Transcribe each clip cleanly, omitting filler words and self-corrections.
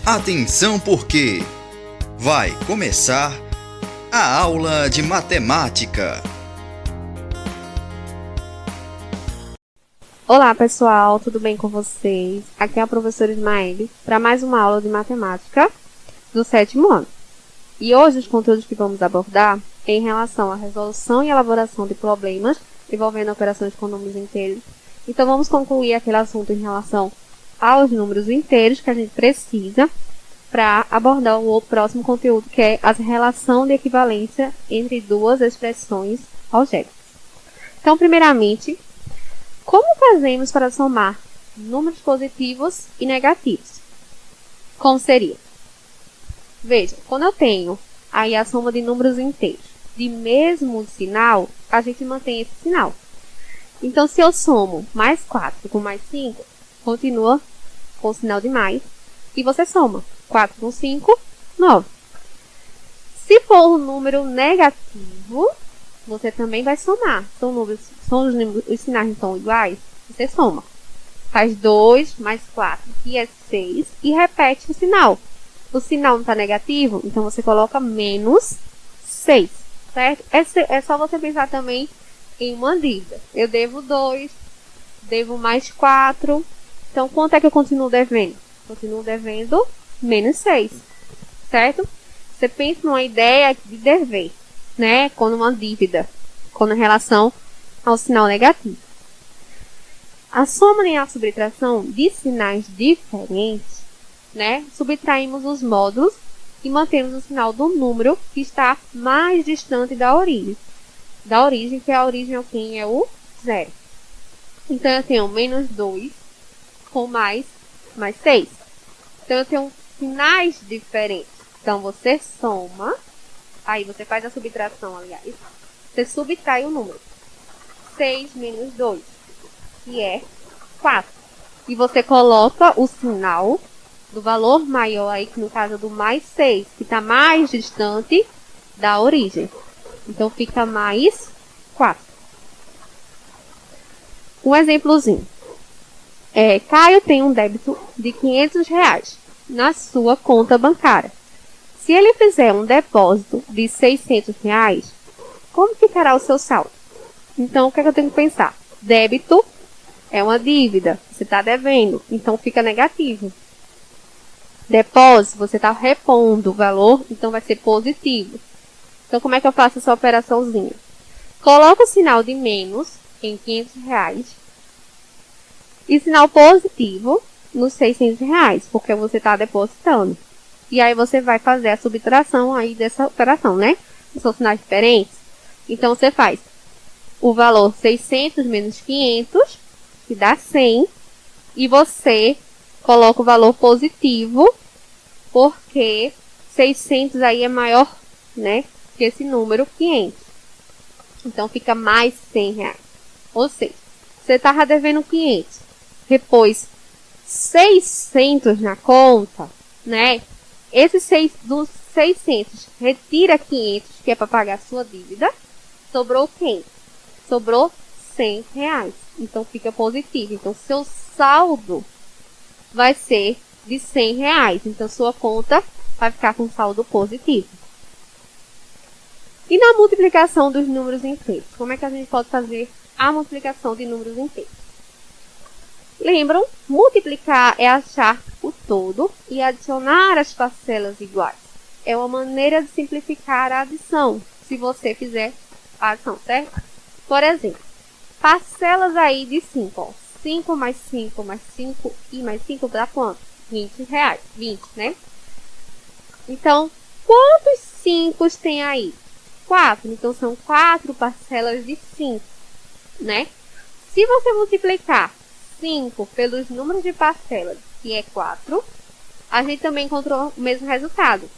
Atenção porque vai começar a aula de matemática. Olá pessoal, tudo bem com vocês? Aqui é a professora Ismaele para mais uma aula de matemática do 7º ano. E hoje os conteúdos que vamos abordar é em relação à resolução e elaboração de problemas envolvendo operações com números inteiros. Então vamos concluir aquele assunto em relação aos números inteiros que a gente precisa para abordar o próximo conteúdo, que é a relação de equivalência entre duas expressões algébricas. Então, primeiramente, como fazemos para somar números positivos e negativos? Como seria? Veja, quando eu tenho aí a soma de números inteiros de mesmo sinal, a gente mantém esse sinal. Então, se eu somo mais 4 com mais 5, continua com o sinal de mais, e você soma 4 com 5, 9. Se for um número negativo, você também vai somar. Os sinais estão iguais, você soma. Faz 2 mais 4, que é 6, e repete o sinal. O sinal não está negativo, então você coloca menos 6, certo? É só você pensar também em uma dívida. Eu devo 2, devo mais 4. Então, quanto é que eu continuo devendo? Continuo devendo menos 6, certo? Você pensa numa ideia de dever, né? Quando uma dívida, quando em relação ao sinal negativo. A soma e a subtração de sinais diferentes, né? Subtraímos os módulos e mantemos o sinal do número que está mais distante da origem. Da origem, que a origem é quem? É o 0. Então, eu tenho menos 2 com mais 6. Então, eu tenho sinais diferentes. Então, você soma, aí você faz a subtração, aliás. Você subtrai o número. 6 menos 2, que é 4. E você coloca o sinal do valor maior aí, que no caso é do mais 6, que está mais distante da origem. Então, fica mais 4. Um exemplozinho. Caio tem um débito de R$500 na sua conta bancária. Se ele fizer um depósito de R$600, como ficará o seu saldo? Então, o que é que eu tenho que pensar? Débito é uma dívida, você está devendo, então fica negativo. Depósito, você está repondo o valor, então vai ser positivo. Então, como é que eu faço essa operaçãozinha? Coloco o sinal de menos em R$500 e sinal positivo nos R$600, porque você está depositando. E aí você vai fazer a subtração aí dessa operação, né? São sinais diferentes. Então, você faz o valor 600 menos 500, que dá 100, e você coloca o valor positivo, porque 600 aí é maior, né, que esse número 500. Então, fica mais R$100. Ou seja, você estava devendo 500, repôs 600 na conta, né? Dos 600, retira 500, que é para pagar a sua dívida. Sobrou quem? Sobrou R$100. Então, fica positivo. Então, seu saldo vai ser de R$100. Então, sua conta vai ficar com saldo positivo. E na multiplicação dos números inteiros? Como é que a gente pode fazer a multiplicação de números inteiros? Lembram? Multiplicar é achar o todo e adicionar as parcelas iguais. É uma maneira de simplificar a adição, se você fizer a adição, certo? Por exemplo, parcelas aí de 5. Ó. 5 mais 5 mais 5 e mais 5 dá quanto? R$20. 20, né? Então, quantos 5 tem aí? 4. Então, são 4 parcelas de 5, né? Se você multiplicar 5 pelos números de parcelas, que é 4, a gente também encontrou o mesmo resultado,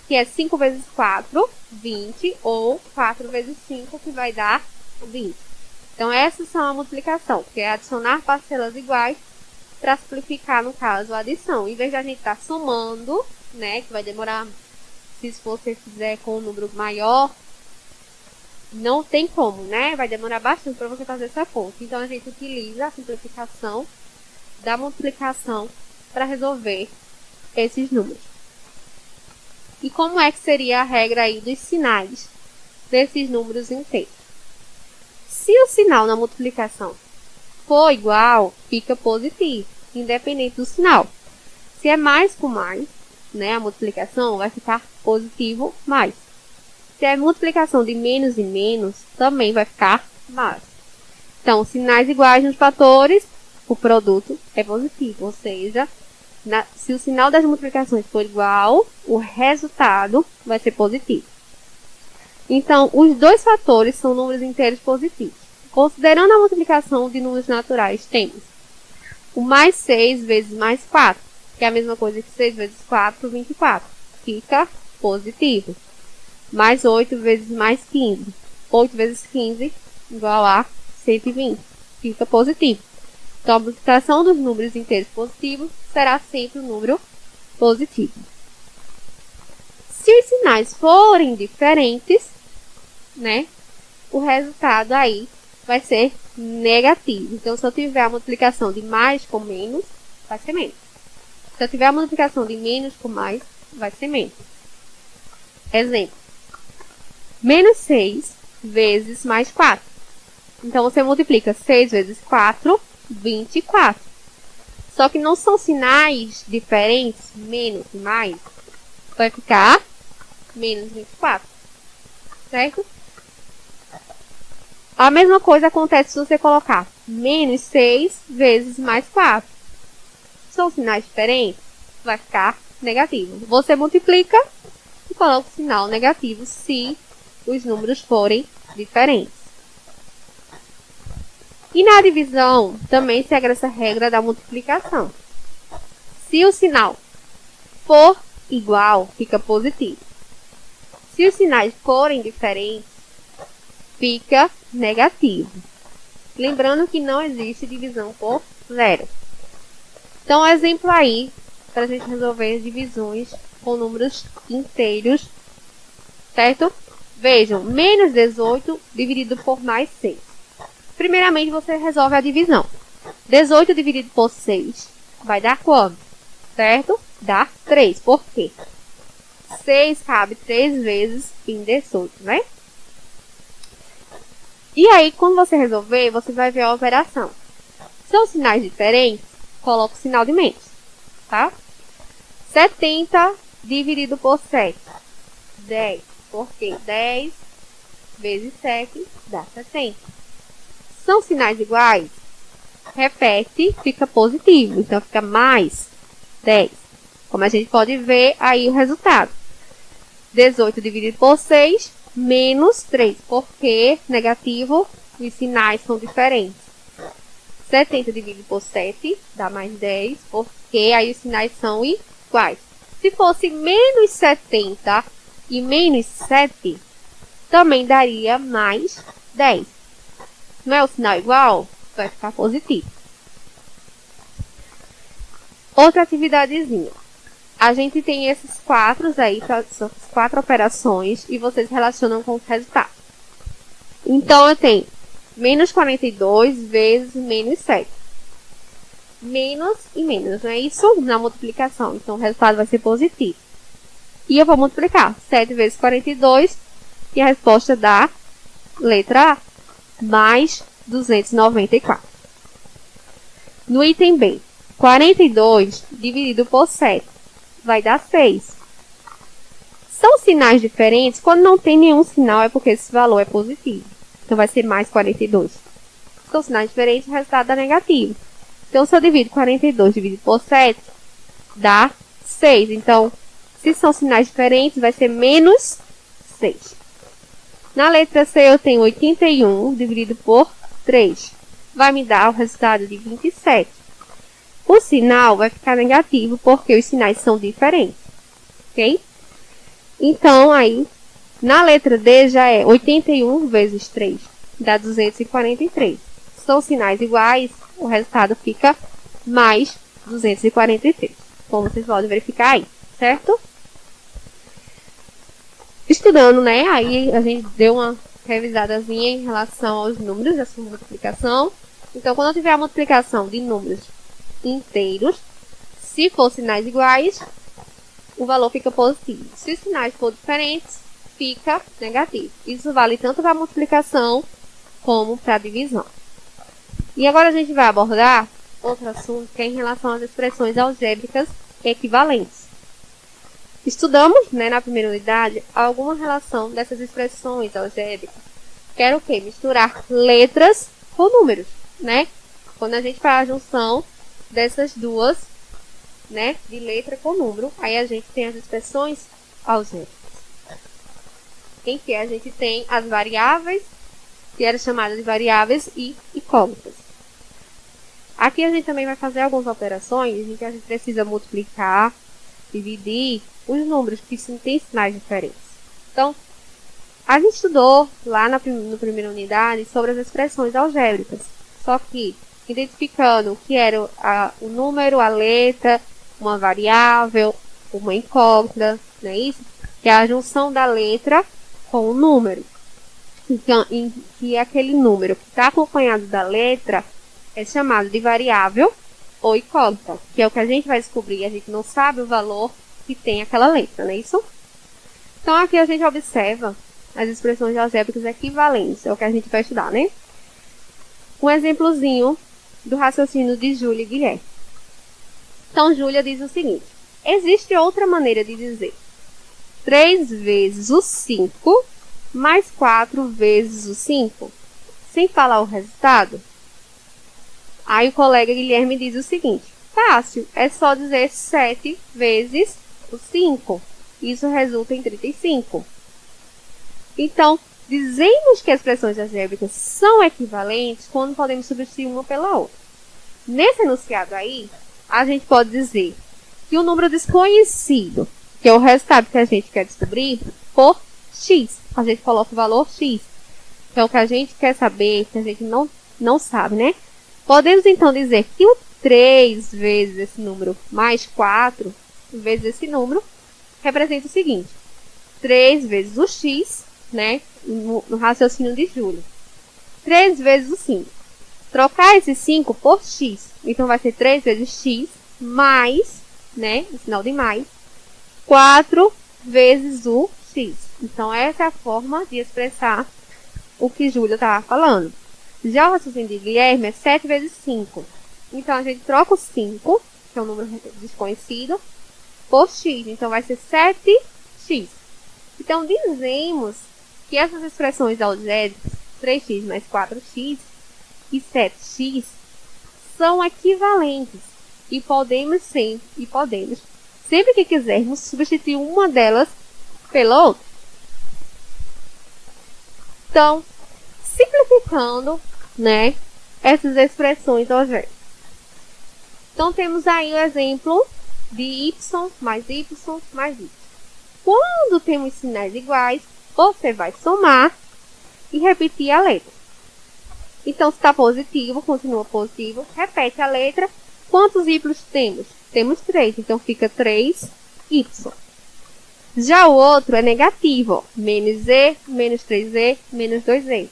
que é 5 vezes 4, 20, ou 4 vezes 5, que vai dar 20. Então, essas são a multiplicação, que é adicionar parcelas iguais para simplificar, no caso, a adição. Em vez de a gente estar somando, né, que vai demorar, se você fizer com um número maior, não tem como, né? Vai demorar bastante para você fazer essa conta. Então, a gente utiliza a simplificação da multiplicação para resolver esses números. E como é que seria a regra aí dos sinais desses números inteiros? Se o sinal na multiplicação for igual, fica positivo, independente do sinal. Se é mais com mais, né, a multiplicação vai ficar positivo mais. Se é multiplicação de menos e menos, também vai ficar mais. Então, sinais iguais nos fatores, o produto é positivo, ou seja, se o sinal das multiplicações for igual, o resultado vai ser positivo. Então, os dois fatores são números inteiros positivos. Considerando a multiplicação de números naturais, temos o mais 6 vezes mais 4, que é a mesma coisa que 6 vezes 4, 24. Fica positivo. Mais 8 vezes mais 15. 8 vezes 15 igual a 120. Fica positivo. Então, a multiplicação dos números inteiros positivos será sempre um número positivo. Se os sinais forem diferentes, né, o resultado aí vai ser negativo. Então, se eu tiver a multiplicação de mais com menos, vai ser menos. Se eu tiver a multiplicação de menos com mais, vai ser menos. Exemplo. Menos 6 vezes mais 4. Então, você multiplica 6 vezes 4, 24. Só que não são sinais diferentes, menos e mais. Vai ficar menos 24. Certo? A mesma coisa acontece se você colocar menos 6 vezes mais 4. São sinais diferentes, vai ficar negativo. Você multiplica e coloca o sinal negativo se os números forem diferentes. E na divisão também segue essa regra da multiplicação. Se o sinal for igual, fica positivo. Se os sinais forem diferentes, fica negativo. Lembrando que não existe divisão por zero. Então, exemplo aí, para a gente resolver divisões com números inteiros, certo? Vejam, menos 18 dividido por mais 6. Primeiramente, você resolve a divisão. 18 dividido por 6 vai dar quanto? Certo? Dá 3. Por quê? 6 cabe 3 vezes em 18, né? E aí, quando você resolver, você vai ver a operação. São sinais diferentes, coloca o sinal de menos, tá? 70 dividido por 7. 10. Por quê? 10 vezes 7 dá 70. São sinais iguais? Repete, fica positivo. Então, fica mais 10. Como a gente pode ver aí o resultado. 18 dividido por 6, menos 3. Porque negativo, os sinais são diferentes. 70 dividido por 7 dá mais 10, porque aí os sinais são iguais. Se fosse menos 70 e menos 7, também daria mais 10. Não é o sinal igual? Vai ficar positivo. Outra atividadezinha. A gente tem esses 4 aí, essas 4 operações, e vocês relacionam com os resultados. Então, eu tenho menos 42 vezes menos 7. Menos e menos, não é isso? Na multiplicação. Então, o resultado vai ser positivo. E eu vou multiplicar 7 vezes 42 e a resposta dá letra A, mais 294. No item B, 42 dividido por 7 vai dar 6. São sinais diferentes. Quando não tem nenhum sinal, é porque esse valor é positivo. Então, vai ser mais 42. São sinais diferentes, o resultado dá negativo. Então, se eu divido 42 dividido por 7, dá 6. Então, se são sinais diferentes, vai ser menos 6. Na letra C, eu tenho 81 dividido por 3. Vai me dar o resultado de 27. O sinal vai ficar negativo, porque os sinais são diferentes. Ok? Então, aí, na letra D já é 81 vezes 3, dá 243. São sinais iguais, o resultado fica mais 243. Como vocês podem verificar aí, certo? Estudando, né? Aí a gente deu uma revisadazinha em relação aos números, a sua multiplicação. Então, quando eu tiver a multiplicação de números inteiros, se for sinais iguais, o valor fica positivo. Se os sinais forem diferentes, fica negativo. Isso vale tanto para a multiplicação como para a divisão. E agora a gente vai abordar outro assunto que é em relação às expressões algébricas equivalentes. Estudamos, na primeira unidade, alguma relação dessas expressões algébricas. Que era o quê? Misturar letras com números, Quando a gente faz a junção dessas duas, de letra com número, aí a gente tem as expressões algébricas. Em que a gente tem as variáveis, que eram chamadas de variáveis e incógnitas. Aqui a gente também vai fazer algumas operações em que a gente precisa multiplicar, dividir os números que têm sinais diferentes. Então, a gente estudou lá na primeira unidade sobre as expressões algébricas. Só que, identificando o que era o número, a letra, uma variável, uma incógnita, não é isso? Que é a junção da letra com o número. Então, em que aquele número que está acompanhado da letra é chamado de variável ou incógnita, que é o que a gente vai descobrir. A gente não sabe o valor que tem aquela letra, não é isso? Então, aqui a gente observa as expressões algébricas equivalentes, é o que a gente vai estudar, Um exemplozinho do raciocínio de Júlia e Guilherme. Então, Júlia diz o seguinte: existe outra maneira de dizer 3 vezes o 5 mais 4 vezes o 5, sem falar o resultado? Aí o colega Guilherme diz o seguinte: fácil, é só dizer 7 vezes o 5. Isso resulta em 35. Então, dizemos que as expressões algébricas são equivalentes quando podemos substituir uma pela outra. Nesse enunciado aí, a gente pode dizer que o número desconhecido, que é o resultado que a gente quer descobrir, por x. A gente coloca o valor x. Que é o que a gente quer saber, que a gente não sabe, Podemos então dizer que o 3 vezes esse número mais 4 vezes esse número representa o seguinte: 3 vezes o x, no raciocínio de Júlia. 3 vezes o 5. Trocar esse 5 por x. Então, vai ser 3 vezes x mais, o sinal de mais, 4 vezes o x. Então, essa é a forma de expressar o que Júlia estava falando. Já o raciocínio de Guilherme é 7 vezes 5. Então, a gente troca o 5, que é um número desconhecido, por x. Então, vai ser 7x. Então, dizemos que essas expressões algébricas, 3x mais 4x e 7x, são equivalentes. E podemos, sempre que quisermos, substituir uma delas pela outra. Então, simplificando, essas expressões algébricas. Então, temos aí o exemplo de y mais y mais y. Quando temos sinais iguais, você vai somar e repetir a letra. Então, se está positivo, continua positivo, repete a letra. Quantos y temos? Temos 3, então fica 3y. Já o outro é negativo, menos z, menos 3z, menos 2z.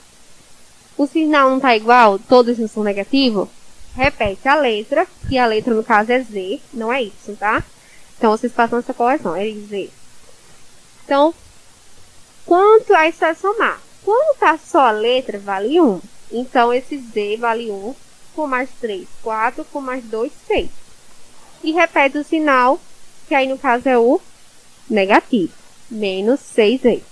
O sinal não está igual, todos não são negativos? Repete a letra, que a letra no caso é z, não é y, tá? Então, vocês façam essa correção, é z. Então, quanto a isso vai somar? Quando está só a letra, vale 1. Então, esse z vale 1, com mais 3, 4, com mais 2, 6. E repete o sinal, que aí no caso é o negativo, menos 6z.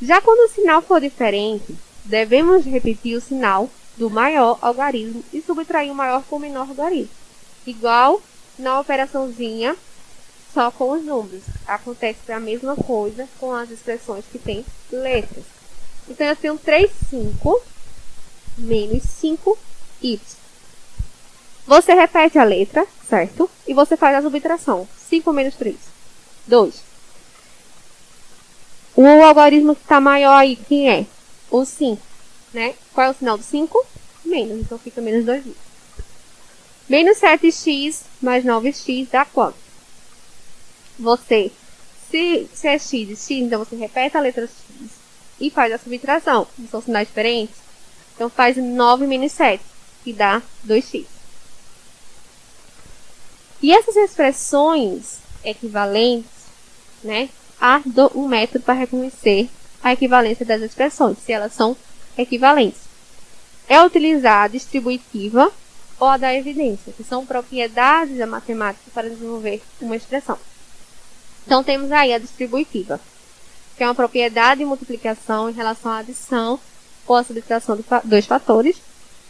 Já quando o sinal for diferente, devemos repetir o sinal do maior algarismo e subtrair o maior com o menor algarismo. Igual na operaçãozinha, só com os números. Acontece a mesma coisa com as expressões que têm letras. Então, eu tenho 3, 5, menos 5y. Você repete a letra, certo? E você faz a subtração. 5 menos 3, 2. O algarismo que está maior aí, quem é? O 5, Qual é o sinal do 5? Menos, então fica menos 2y. Menos 7x mais 9x dá quanto? Se é x e x, então você repete a letra x e faz a subtração. Não são sinais diferentes? Então, faz 9 menos 7, que dá 2x. E essas expressões equivalentes, né, há um método para reconhecer a equivalência das expressões, se elas são equivalentes. É utilizar a distributiva ou a da evidência, que são propriedades da matemática para desenvolver uma expressão. Então, temos aí a distributiva, que é uma propriedade de multiplicação em relação à adição ou à subtração de dois fatores,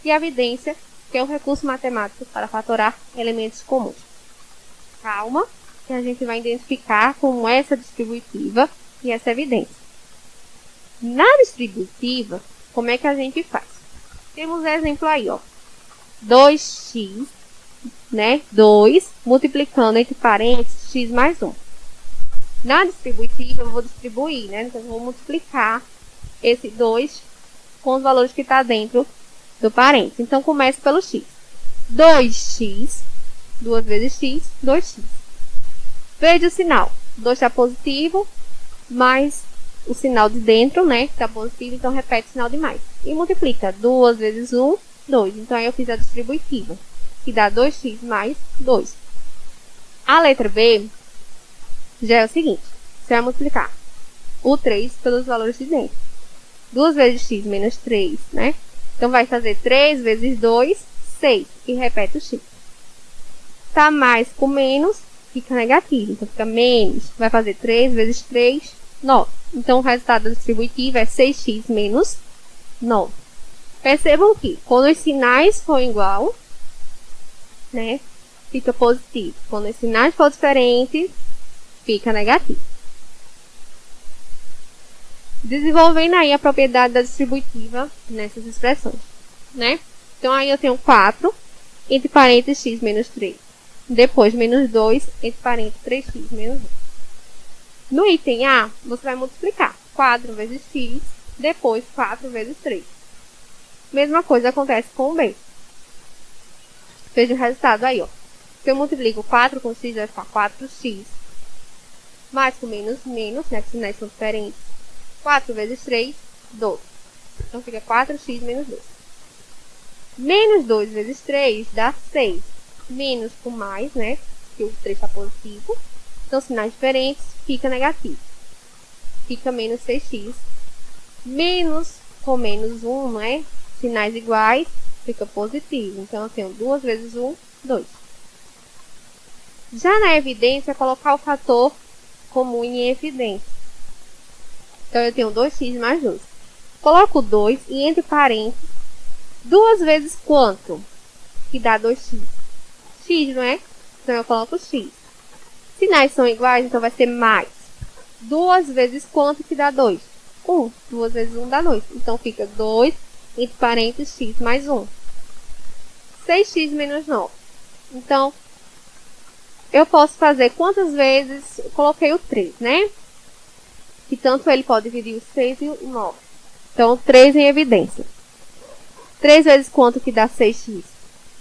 e a evidência, que é um recurso matemático para fatorar elementos comuns. Calma, que a gente vai identificar como essa distributiva e essa evidência. Na distributiva, como é que a gente faz? Temos um exemplo aí, ó. 2x, né? 2 multiplicando entre parênteses x mais 1. Na distributiva, eu vou distribuir, né? Então, eu vou multiplicar esse 2 com os valores que está dentro do parênteses. Então, começa pelo x. 2x, 2 vezes x, 2x. Veja o sinal. 2 está positivo, mais o sinal de dentro, né? Está positivo, então repete o sinal de mais. E multiplica. 2 vezes 1, 2. Então, aí eu fiz a distributiva, que dá 2x mais 2. A letra B já é o seguinte. Você vai multiplicar o 3 pelos valores de dentro. 2 vezes x menos 3, né? Então, vai fazer 3 vezes 2, 6. E repete o x. Tá mais com menos, fica negativo. Então, fica menos. Vai fazer 3 vezes 3, 9. Então, o resultado da distributiva é 6x menos 9. Percebam que, quando os sinais forem igual, né, fica positivo. Quando os sinais forem diferentes, fica negativo. Desenvolvendo aí a propriedade da distributiva nessas expressões, né? Então, aí eu tenho 4 entre parênteses x menos 3. Depois, menos 2 entre parênteses 3x menos 1. No item A, você vai multiplicar 4 vezes x, depois 4 vezes 3. Mesma coisa acontece com o B. Veja o resultado aí, ó. Se eu multiplico 4 com x, vai ficar 4x. Mais com menos, menos, né? Que os sinais são diferentes. 4 vezes 3, 12. Então, fica 4x menos 2. Menos 2 vezes 3 dá 6. Menos com mais, né? Que o 3 está positivo. Então, sinais diferentes, fica negativo. Fica menos 6x. Menos com menos 1, né? Sinais iguais, fica positivo. Então, eu tenho 2 vezes 1, 2. Já na evidência, colocar o fator comum em evidência. Então, eu tenho 2x mais 2. Coloco 2 e entre parênteses, 2 vezes quanto? Que dá 2x. X, não é? Então, eu coloco x. Sinais são iguais, então vai ser mais. 2 vezes quanto que dá 2? 1. 2 vezes 1 dá 2. Então, fica 2 entre parênteses x mais 1. 6x menos 9. Então, eu posso fazer quantas vezes? Eu coloquei o 3, né? Que tanto ele pode dividir o 6 e o 9. Então, 3 em evidência. 3 vezes quanto que dá 6x?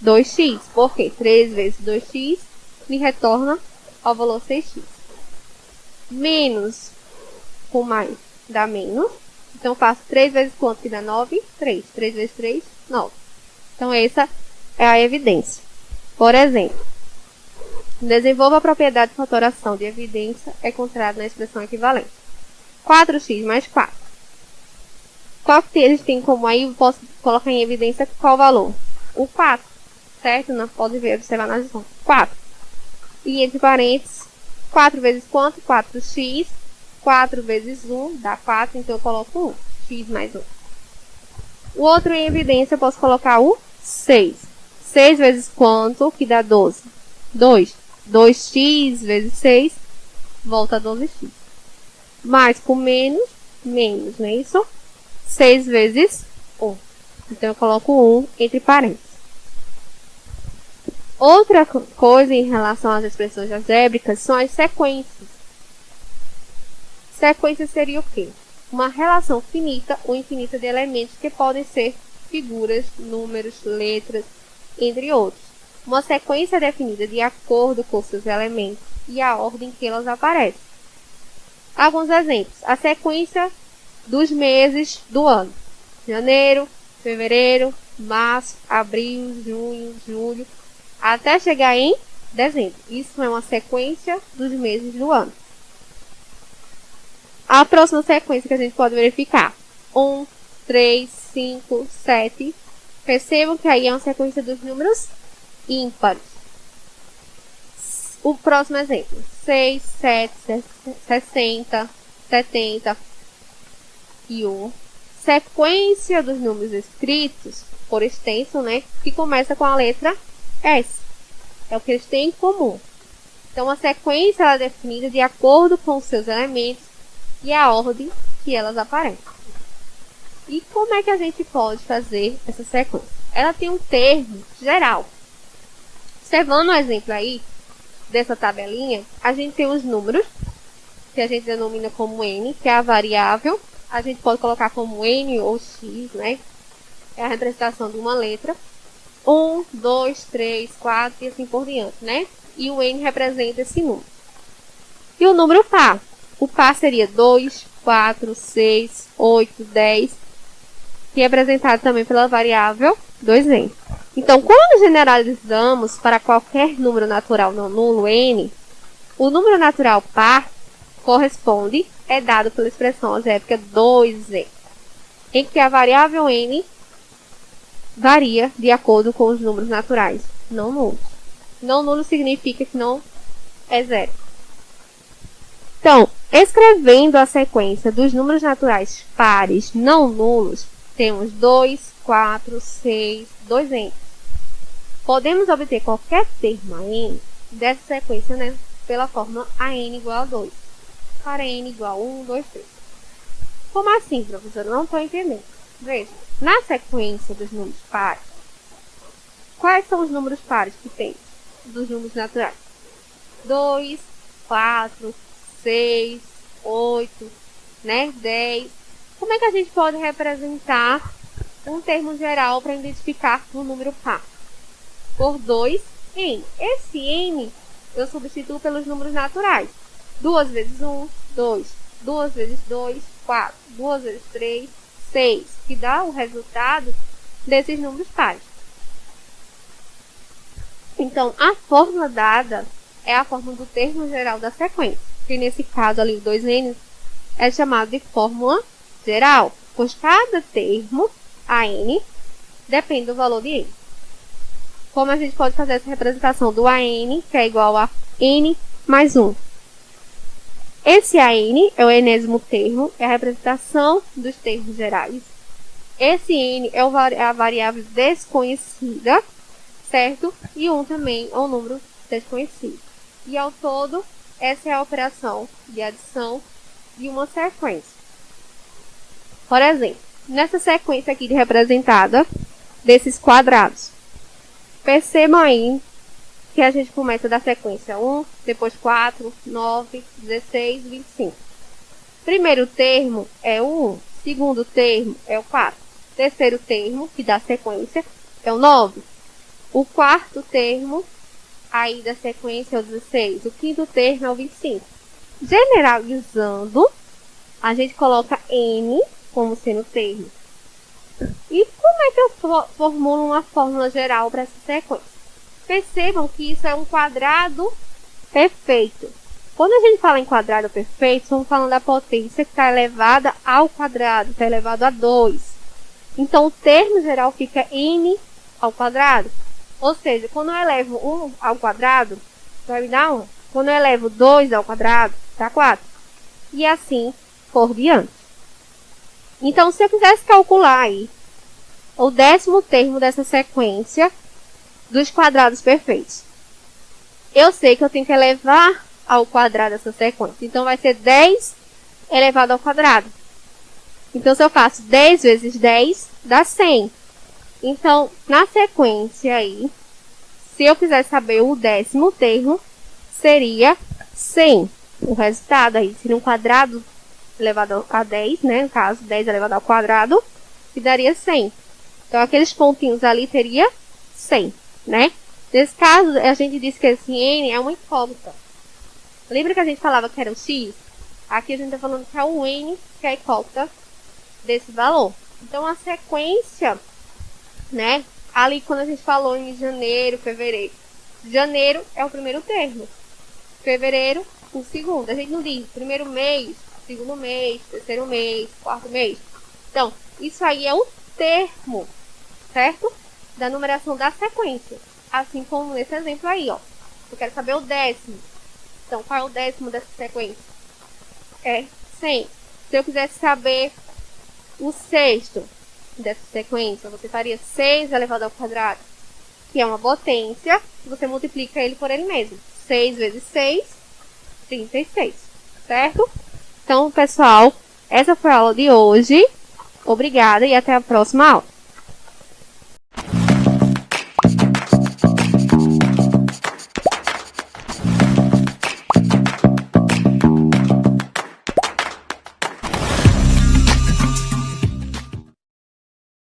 2x. Por quê? 3 vezes 2x me retorna ao valor 6x. Menos com mais dá menos. Então, faço 3 vezes quanto que dá 9? 3. 3 vezes 3, 9. Então, essa é a evidência. Por exemplo, desenvolva a propriedade de fatoração de evidência encontrada na expressão equivalente. 4x mais 4. Qual que eles têm como aí? Eu posso colocar em evidência qual valor? O 4. Certo? Não pode ver, observar na lição. 4. E entre parênteses, 4 vezes quanto? 4x. 4 vezes 1 dá 4, então eu coloco 1. X mais 1. O outro em evidência eu posso colocar o 6. 6 vezes quanto? Que dá 12. 2. 2x vezes 6 volta a 12x. Mais com menos, menos, não é isso? 6 vezes 1. Então, eu coloco 1 entre parênteses. Outra coisa em relação às expressões algébricas são as sequências. Sequência seria o quê? Uma relação finita ou infinita de elementos que podem ser figuras, números, letras, entre outros. Uma sequência definida de acordo com seus elementos e a ordem que elas aparecem. Alguns exemplos. A sequência dos meses do ano. Janeiro, fevereiro, março, abril, junho, julho, até chegar em dezembro. Isso é uma sequência dos meses do ano. A próxima sequência que a gente pode verificar. 1, 3, 5, 7. Percebam que aí é uma sequência dos números ímpares. O próximo exemplo. 6, 7, 60, 70 e 1. Sequência dos números escritos, por extenso, né? Que começa com a letra S. É o que eles têm em comum. Então, a sequência ela é definida de acordo com os seus elementos e a ordem que elas aparecem. E como é que a gente pode fazer essa sequência? Ela tem um termo geral. Observando o exemplo aí, dessa tabelinha, a gente tem os números, que a gente denomina como N, que é a variável. A gente pode colocar como N ou X, né? É a representação de uma letra. 1, 2, 3, 4 e assim por diante, né? E o N representa esse número. E o número par. O par seria 2, 4, 6, 8, 10, que é representado também pela variável 2N. Então, quando generalizamos para qualquer número natural não nulo N, o número natural par corresponde, é dado pela expressão algébrica 2N, em que a variável N varia de acordo com os números naturais não nulos. Não nulo significa que não é zero. Então, escrevendo a sequência dos números naturais pares não nulos, temos 2, 4, 6, 2N. Podemos obter qualquer termo a N dessa sequência, né, pela fórmula AN igual a 2. Para N igual a 1, 2, 3. Como assim, professora? Não estou entendendo. Veja, na sequência dos números pares, quais são os números pares que tem dos números naturais? 2, 4, 6, 8, né, 10. Como é que a gente pode representar um termo geral para identificar um número par? Por 2N. Esse N eu substituo pelos números naturais. 2 vezes 1, 2. 2 vezes 2, 4. 2 vezes 3, 6. Que dá o resultado desses números pares. Então, a fórmula dada é a fórmula do termo geral da sequência. Que nesse caso ali, o 2N, é chamado de fórmula geral. Pois cada termo, a N, depende do valor de N. Como a gente pode fazer essa representação do AN, que é igual a N mais 1. Esse AN é o enésimo termo, é a representação dos termos gerais. Esse N é a variável desconhecida, certo? E 1 também é um número desconhecido. E ao todo, essa é a operação de adição de uma sequência. Por exemplo, nessa sequência aqui de representada desses quadrados, percebam aí que a gente começa da sequência 1, depois 4, 9, 16, 25. Primeiro termo é o 1, segundo termo é o 4. Terceiro termo, que dá sequência, é o 9. O quarto termo, aí da sequência é o 16. O quinto termo é o 25. Generalizando, a gente coloca N como sendo termo. E como é que eu formulo uma fórmula geral para essa sequência? Percebam que isso é um quadrado perfeito. Quando a gente fala em quadrado perfeito, estamos falando da potência que está elevada ao quadrado, está elevado a 2. Então, o termo geral fica n ao quadrado. Ou seja, quando eu elevo 1 ao quadrado, vai me dar 1. Quando eu elevo 2 ao quadrado, dá 4. E assim por diante. Então, se eu quisesse calcular aí o 10º termo dessa sequência dos quadrados perfeitos, eu sei que eu tenho que elevar ao quadrado essa sequência. Então, vai ser 10 elevado ao quadrado. Então, se eu faço 10 vezes 10, dá 100. Então, na sequência aí, se eu quiser saber o 10º termo, seria 100. O resultado aí seria um quadrado elevado a 10, né? No caso, 10 elevado ao quadrado, que daria 100. Então, aqueles pontinhos ali teria 100, né? Nesse caso, a gente disse que esse n é uma incógnita. Lembra que a gente falava que era o x? Aqui a gente está falando que é o n, que é a incógnita desse valor. Então, a sequência, né? Ali, quando a gente falou em janeiro, fevereiro, Janeiro é o primeiro termo. Fevereiro, o segundo. A gente não diz primeiro mês, segundo mês, terceiro mês, quarto mês. Então, isso aí é um termo, certo? Da numeração da sequência. Assim como nesse exemplo aí, ó. Eu quero saber o décimo. Então, qual é o décimo dessa sequência? É 100. Se eu quisesse saber o sexto dessa sequência, você faria 6 elevado ao quadrado, que é uma potência, você multiplica ele por ele mesmo. 6 vezes 6, 36, certo? Então, pessoal, essa foi a aula de hoje. Obrigada e até a próxima aula.